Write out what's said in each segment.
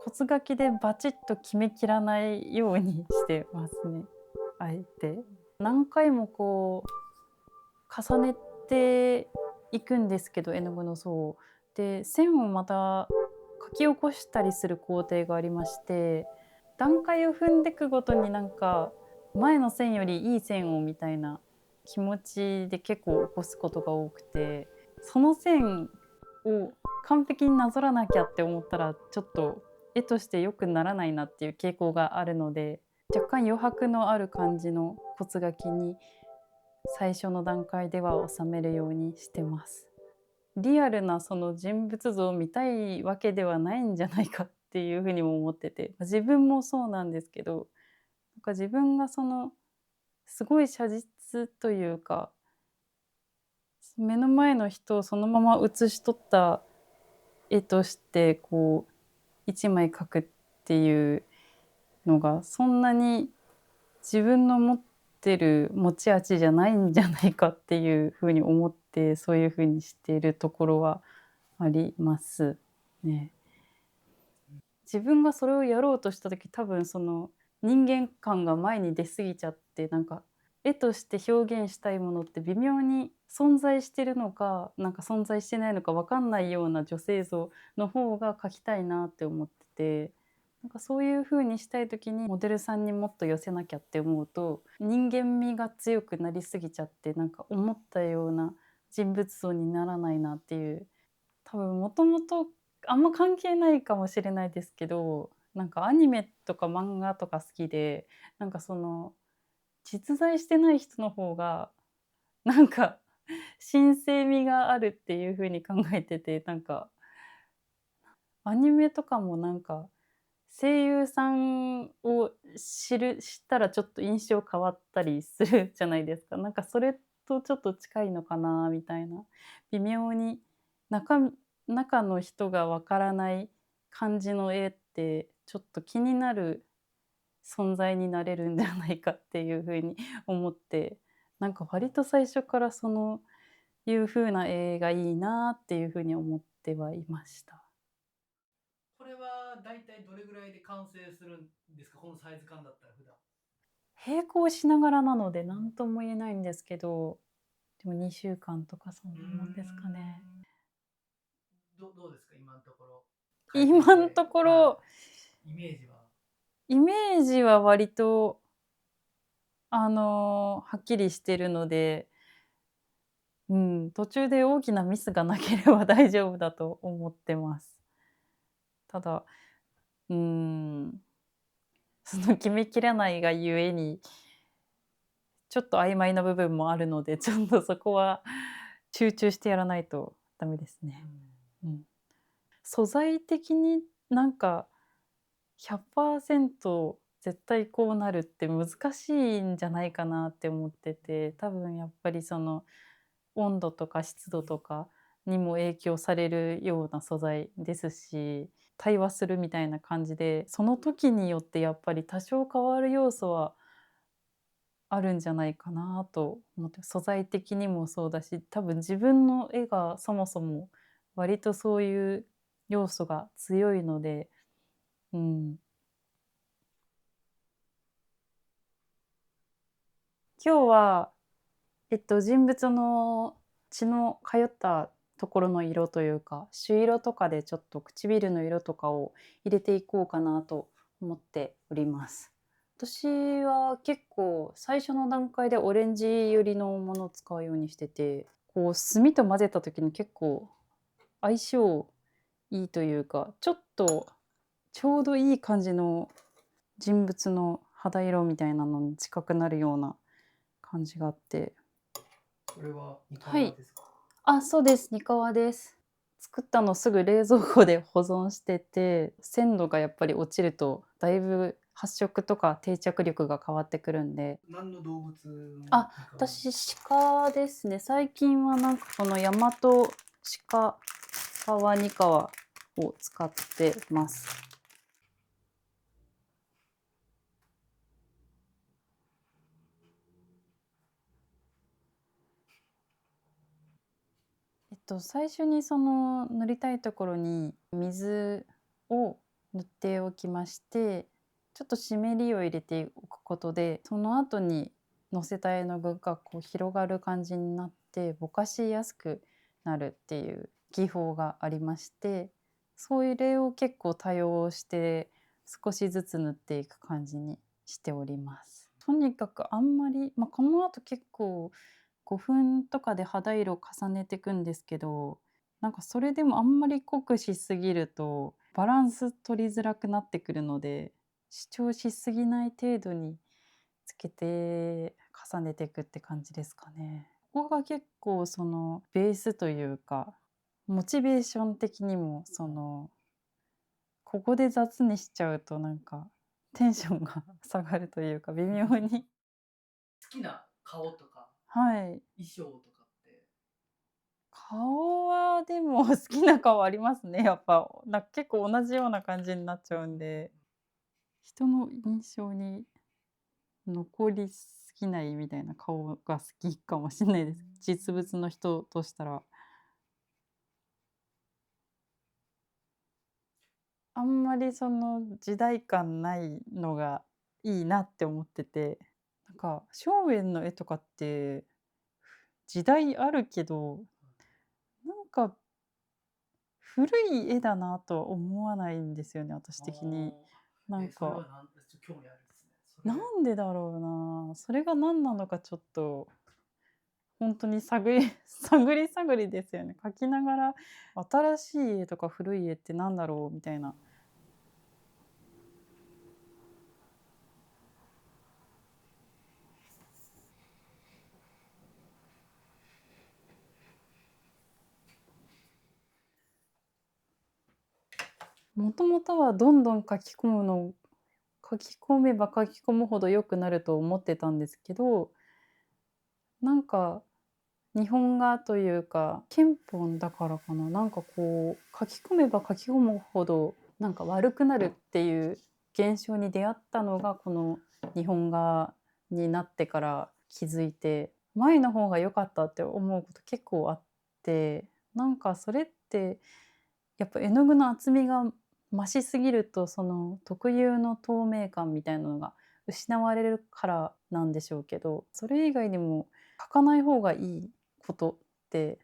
骨書きでバチッと決めきらないようにしてますね。あえて。何回もこう重ねていくんですけど、絵の具の層を。で、線をまた書き起こしたりする工程がありまして、段階を踏んでくごとになんか前の線よりいい線をみたいな気持ちで結構起こすことが多くて、その線を完璧になぞらなきゃって思ったらちょっと絵として良くならないなっていう傾向があるので、若干余白のある感じの骨書きに最初の段階では収めるようにしてます。リアルなその人物像を見たいわけではないんじゃないかっていうふうにも思ってて、自分もそうなんですけど、なんか自分がそのすごい写実というか、目の前の人をそのまま写し取った絵としてこう一枚描くっていうのがそんなに自分の持ってる持ち味じゃないんじゃないかっていうふうに思って、そういうふうにしているところはありますね。自分がそれをやろうとした時、多分その人間観が前に出過ぎちゃって、なんか絵として表現したいものって微妙に存在してるのか、なんか存在してないのか分かんないような女性像の方が描きたいなって思ってて、なんかそういう風にしたい時にモデルさんにもっと寄せなきゃって思うと、人間味が強くなりすぎちゃって、なんか思ったような人物像にならないなっていう、多分もともとあんま関係ないかもしれないですけど、なんかアニメとか漫画とか好きで、なんかその実在してない人の方がなんか神聖味があるっていう風に考えてて、なんかアニメとかもなんか声優さんを知ったらちょっと印象変わったりするじゃないですか。なんかそれとちょっと近いのかなみたいな。微妙に中中の人がわからない感じの絵って、ちょっと気になる存在になれるんじゃないかっていう風に思って、なんか割と最初からそのいう風な絵がいいなっていう風に思ってはいました。これはだいたいどれぐらいで完成するんですか？このサイズ感だったら普段。並行しながらなので何とも言えないんですけど、でも2週間とかそんうーなもんですかね。ん。どうですか今のところ。書いてみ今んとて、はころ、い。イメージは。イメージは割と、はっきりしてるので、うん、途中で大きなミスがなければ大丈夫だと思ってます。ただ、うーん、その決めきらないがゆえに、ちょっと曖昧な部分もあるので、ちょっとそこは集中してやらないとダメですね。うん。うん。素材的になんか100%絶対こうなるって難しいんじゃないかなって思ってて、多分やっぱりその温度とか湿度とかにも影響されるような素材ですし、対話するみたいな感じで、その時によってやっぱり多少変わる要素はあるんじゃないかなと思って、素材的にもそうだし、多分自分の絵がそもそも割とそういう要素が強いので、うん。今日は、人物の血の通ったところの色というか、朱色とかでちょっと唇の色とかを入れていこうかなと思っております。私は結構最初の段階でオレンジ寄りのものを使うようにしてて、こう墨と混ぜた時に結構相性いいというか、ちょっとちょうどいい感じの人物の肌色みたいなのに近くなるような感じがあって。これはニカはい。ワですか？あ、そうです。にかわです。作ったのすぐ冷蔵庫で保存してて、鮮度がやっぱり落ちると、だいぶ発色とか定着力が変わってくるんで。何の動物のあ、ニカワなんです私鹿ですね。最近はなんかこの大和鹿革にかわを使ってます。最初にその塗りたいところに水を塗っておきまして、ちょっと湿りを入れておくことで、その後にのせた絵の具がこう広がる感じになってぼかしやすくなるっていう技法がありまして、それを結構多用して少しずつ塗っていく感じにしております。とにかくあんまり、この後結構5分とかで肌色を重ねていくんですけど、なんかそれでもあんまり濃くしすぎるとバランス取りづらくなってくるので、主張しすぎない程度につけて重ねていくって感じですかね。ここが結構そのベースというか、モチベーション的にもここで雑にしちゃうとなんかテンションが下がるというか微妙に。好きな顔とかはい。衣装とかって。顔はでも好きな顔ありますね、やっぱ。結構同じような感じになっちゃうんで、人の印象に残りすぎないみたいな顔が好きかもしんないです。実物の人としたら。あんまりその時代感ないのがいいなって思ってて、なんか松園の絵とかって時代あるけど、なんか古い絵だなとは思わないんですよね、私的に。なんそれか、はちょっと興味あるですね。そなれ、んでだろうな。それが何なのかちょっとほんとに探りですよね。描きながら、新しい絵とか古い絵ってなんだろうみたいな。もともとはどんどん書き込めば書き込むほど良くなると思ってたんですけど、なんか日本画というか、憲法だからかな、なんかこう書き込めば書き込むほどなんか悪くなるっていう現象に出会ったのがこの日本画になってから気づいて、前の方が良かったって思うこと結構あって、なんかそれってやっぱ絵の具の厚みが増しすぎるとその特有の透明感みたいなのが失われるからなんでしょうけど、それ以外にも描かない方がいいことって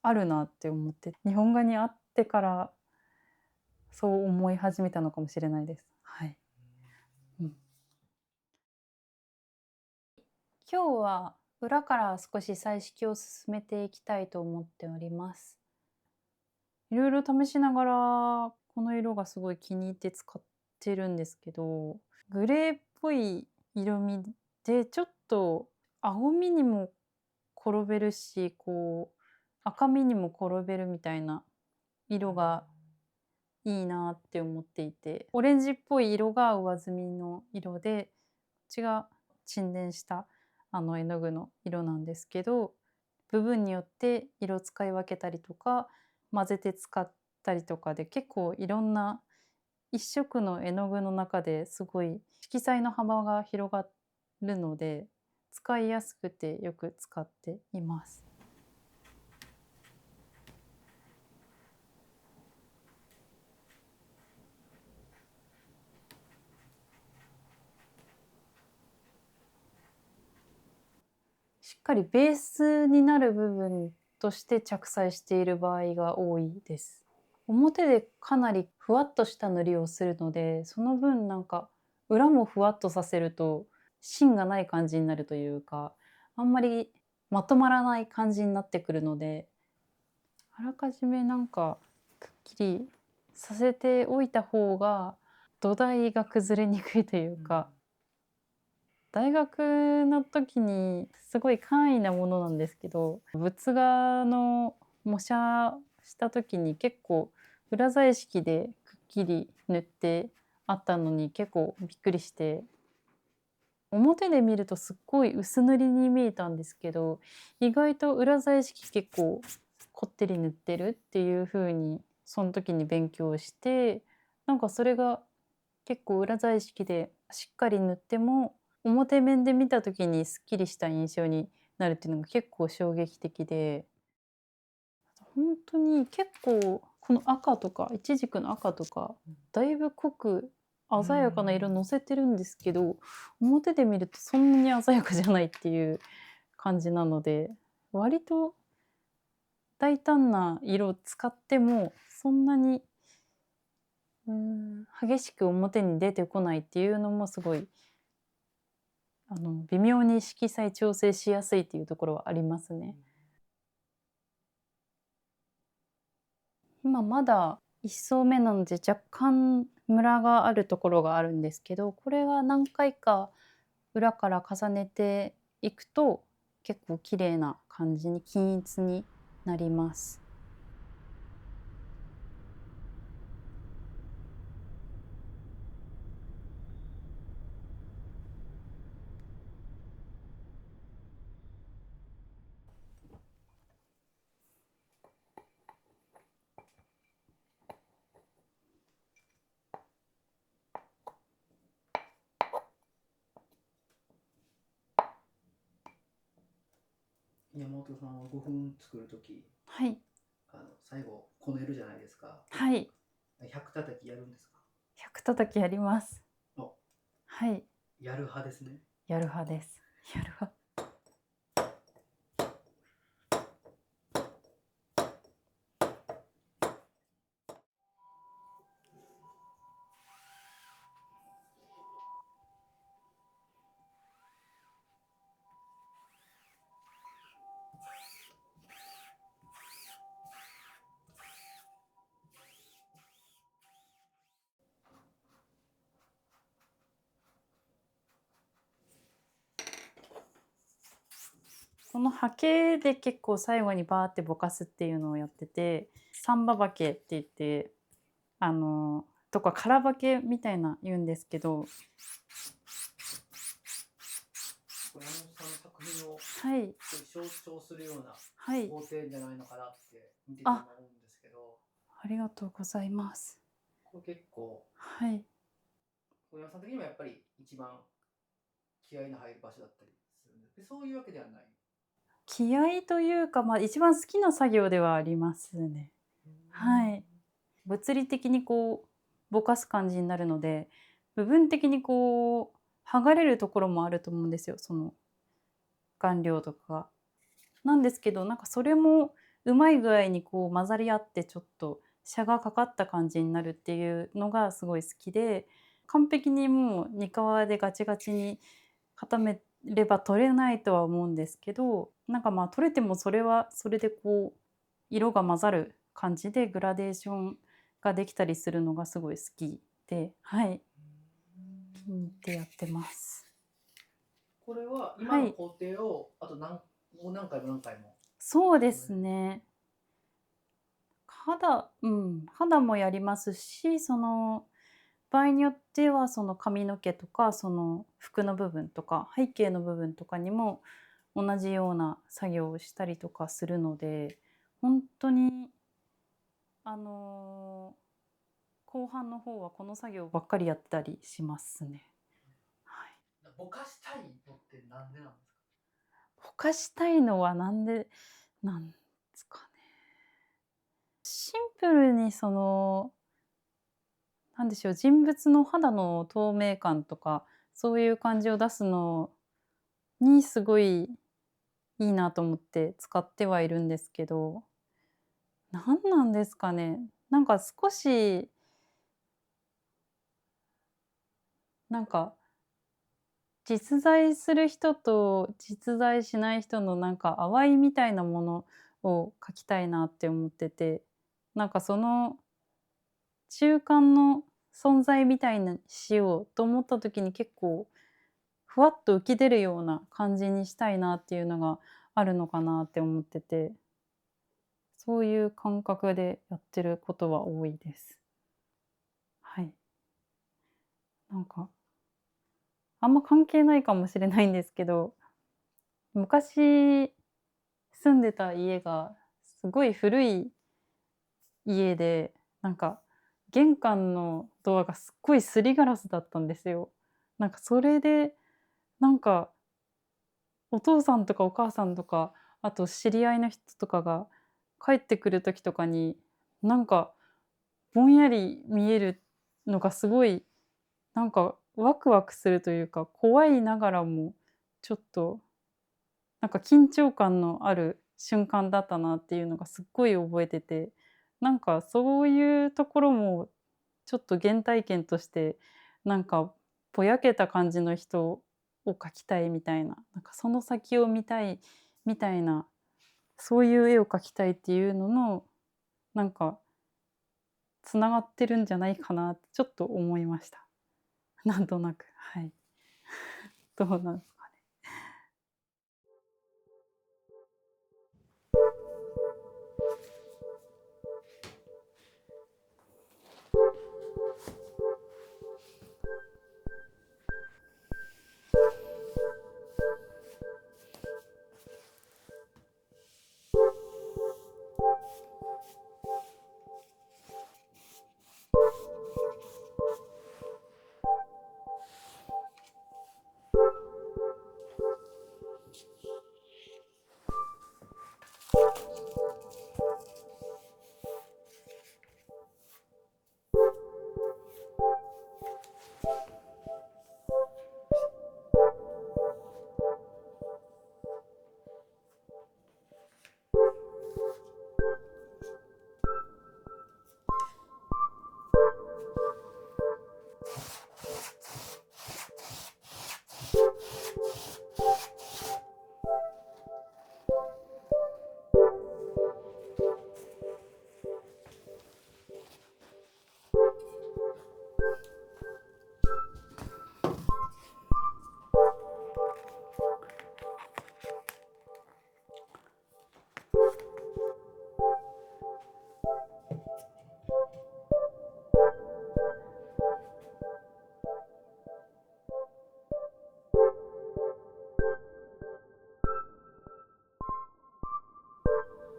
あるなって思って、日本画にあってからそう思い始めたのかもしれないです。はい。うん。今日は裏から少し彩色を進めていきたいと思っております。いろいろ試しながら、この色がすごい気に入って使ってるんですけど、グレーっぽい色味で、ちょっと青みにも転べるし、こう赤みにも転べるみたいな色がいいなって思っていて、オレンジっぽい色が上澄みの色で、こっちが沈殿した絵の具の色なんですけど、部分によって色使い分けたりとか、混ぜて使ったりとかで、結構いろんな一色の絵の具の中ですごい色彩の幅が広がるので、使いやすくてよく使っています。しっかりベースになる部分として着彩している場合が多いです。表でかなりふわっとした塗りをするので、その分なんか裏もふわっとさせると芯がない感じになるというか、あんまりまとまらない感じになってくるので、あらかじめなんかくっきりさせておいた方が土台が崩れにくいというか、大学の時にすごい簡易なものなんですけど、仏画の模写した時に結構裏彩色でくっきり塗ってあったのに結構びっくりして、表で見るとすっごい薄塗りに見えたんですけど、意外と裏彩色結構こってり塗ってるっていう風にその時に勉強して、なんかそれが結構裏彩色でしっかり塗っても、表面で見た時にすっきりした印象になるっていうのが結構衝撃的で、本当に結構この赤とかイチジクの赤とかだいぶ濃く鮮やかな色のせてるんですけど、表で見るとそんなに鮮やかじゃないっていう感じなので、割と大胆な色を使ってもそんなに激しく表に出てこないっていうのもすごい微妙に色彩調整しやすいっていうところはありますね。今まだ1層目なので若干ムラがあるところがあるんですけど、これが何回か裏から重ねていくと結構綺麗な感じに均一になります。山本さんは5分作るとき、はい。最後こねるじゃないですか。はい。100叩きやるんですか。100叩きやります。お、はい。やる派ですね。やる派です。やる派。この刷毛で結構最後にバーってぼかすっていうのをやってて、サンバ刷毛って言って、とか空刷毛みたいな言うんですけど、これ山本さんの作品をはい。象徴するようなはい。工程じゃないのかなって見てて思うんですけど、ありがとうございます。これ結構はい。小山さん的にはやっぱり一番気合いの入る場所だったりするんですけど、そういうわけではない。気合というか、一番好きな作業ではありますね。はい。物理的にこうぼかす感じになるので、部分的にこう剥がれるところもあると思うんですよ、その顔料とかが。なんですけど、なんかそれもうまい具合にこう混ざり合ってちょっとシャがかかった感じになるっていうのがすごい好きで、完璧にもうにかわでガチガチに固めれば取れないとは思うんですけど、なんか取れてもそれはそれでこう色が混ざる感じでグラデーションができたりするのがすごい好きで、はい、気に入ってやってます。これは今の工程をあともう何回も何回も。そうですね。肌もやりますし、場合によってはその髪の毛とか、その服の部分とか、背景の部分とかにも同じような作業をしたりとかするので、本当に後半の方はこの作業ばっかりやったりしますね。はい。ぼかしたいのってなんでなんですか。ぼかしたいのはなんでなんですかね。シンプルになんでしょう、人物の肌の透明感とか、そういう感じを出すのにすごいいいなと思って使ってはいるんですけど、なんなんですかね。なんか少し、なんか実在する人と実在しない人のなんか淡いみたいなものを描きたいなって思ってて、なんかその中間の存在みたいにしようと思った時に結構ふわっと浮き出るような感じにしたいなっていうのがあるのかなって思ってて、そういう感覚でやってることは多いです。はい。なんか、あんま関係ないかもしれないんですけど、昔住んでた家がすごい古い家で、なんか玄関のドアがすっごいすりガラスだったんですよ。なんかそれで、なんかお父さんとかお母さんとか、あと知り合いの人とかが帰ってくる時とかになんかぼんやり見えるのがすごいなんかワクワクするというか、怖いながらもちょっとなんか緊張感のある瞬間だったなっていうのがすっごい覚えてて、なんかそういうところもちょっと原体験として、なんかぼやけた感じの人を描きたいみたいな、なんかその先を見たいみたいな、そういう絵を描きたいっていうのの、なんかつながってるんじゃないかなってちょっと思いました。なんとなく、はい。どうなんすかね。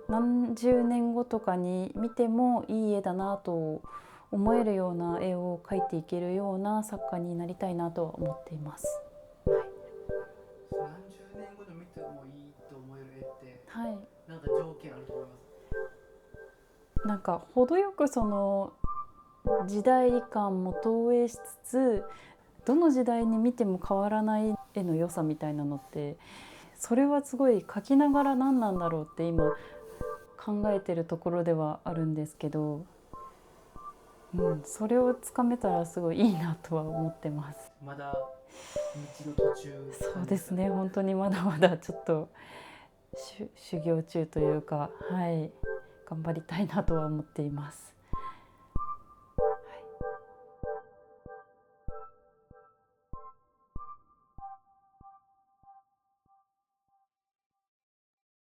何十年後とかに見てもいい絵だなと思えるような絵を描いていけるような作家になりたいなとは思っています。何十年後で見てもいいと思える絵ってはい、なんか条件あると思います？なんか程よくその時代感も投影しつつ、どの時代に見ても変わらない絵の良さみたいなのって、それはすごい描きながら何なんだろうって今考えてるところではあるんですけど、それをつかめたらすごいいいなとは思ってます。まだ道の途中そうですね、本当にまだまだちょっと修行中というか、はい、頑張りたいなとは思っています。